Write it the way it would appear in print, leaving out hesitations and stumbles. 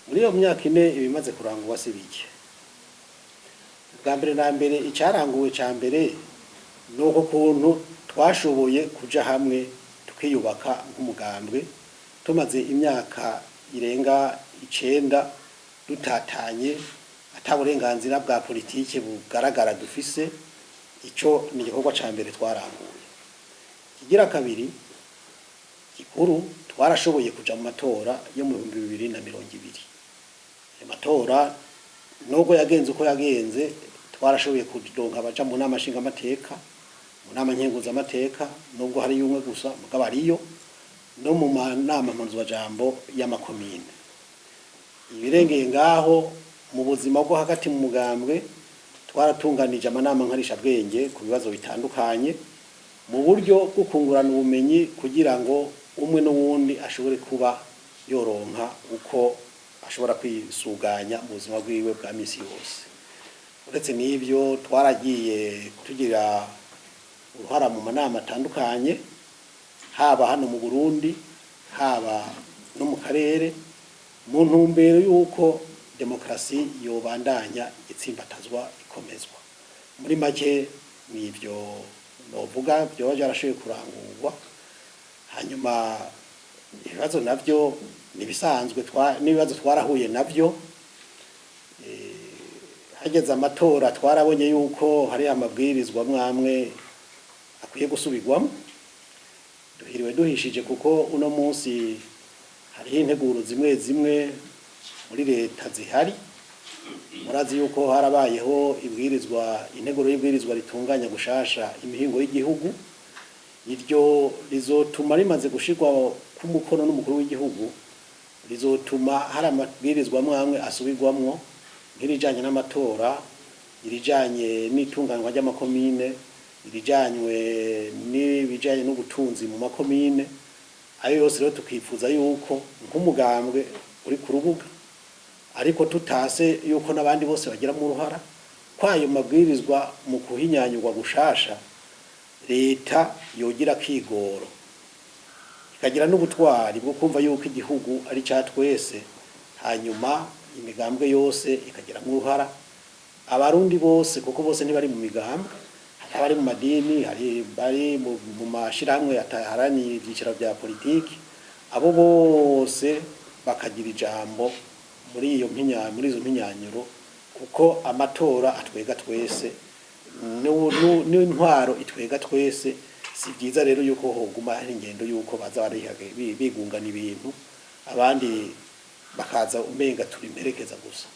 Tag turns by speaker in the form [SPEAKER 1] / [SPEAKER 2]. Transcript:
[SPEAKER 1] muri iyo myaka ine ibimaze kurangwa sibike bwa mbere na mbere icyaranguwe ca mbere nuko kuntu twashoboye kuja hamwe tukiyubaka nk'umugambwe tumaze imyaka irenga 9 dutatanye ataburenganzira bwa politike bugaragara dufise ico ni igikorwa ca mbere twaranguye kigira kabiri gikuru twarashoboye kuja mu matora yo mu 2020 amatora nubwo yagenze uko yagenze twarashoboye kuronka abaja mu nama nshinga amateka mu nama nkenguza amateka nubwo hari yumwe gusa mugabo ariyo no mu nama mpuzamajambo y'amakomine ibirengeye ngaho mu buzima bwo hagati mu mugambwe twaratunganije amanama nkarisha bwenge ku bibazo bitandukanye mu buryo bwo kungurana ubumenyi kugira ngo umwe n'uwundi ashobore kuba yoronka uko ashobora kwisuganya mu buzima bwiwe bwa misi yose uretse n'ibyo twaragiye tugira uruhara mu manama atandukanye haba hano mu Burundi haba no mu karere mu ntumbero yuko demokrasi yobandanya itsimbatazwa ikomezwa muri make nivyo novuga byo byarashoboye kurangurwa hanyuma ibibazo navyo nibisanzwe n'ibibazo twarahuye navyo hageze amatora twarabonye yuko hari amabwirizwa mwamwe akwiye gusubirwamo duhiriwe duhishije kuko uno munsi hari integuro zimwe muri leta zihari murazi yuko harabayeho integuro y'ibwirizwa ritunganya gushasha imihingo y'igihugu iryo rizotuma rimaze gushirwa ku mukono n'umukuru w'igihugu rizotuma hari amabwirizwa mwamwe asubirwamwo nk'irijanye n'amatora irijanye n'itunganywa ry'amakomine irijanywe n'ibijanye n'ubutunzi mu makomine ayo yose rero tukifuza yuko nk'umugambwe uri ku rubuga ariko tutase yuko nabandi bose bagira mu ruhara kwayo mabwirizwa mu kuhinyanyurwa gushasha leta yogira kigoro ikagira n'ubutwari bwo kumva yuko igihugu ari ca twese hanyuma imigambwe yose ikagira mu ruhara abarundi bose kuko bose ntibari mu migambwe abari mu madini bari mu mashiramwe ataharani ibyiciro bya politiki abo bose bakagira ijambo muri izo mpinyanyuro kuko amatora atwega twese n'intwaro itwega twese si byiza rero yuko hoguma hari ingendo yuko baza bigungana ibintu abandi bakaza umenga turi imperekeza gusa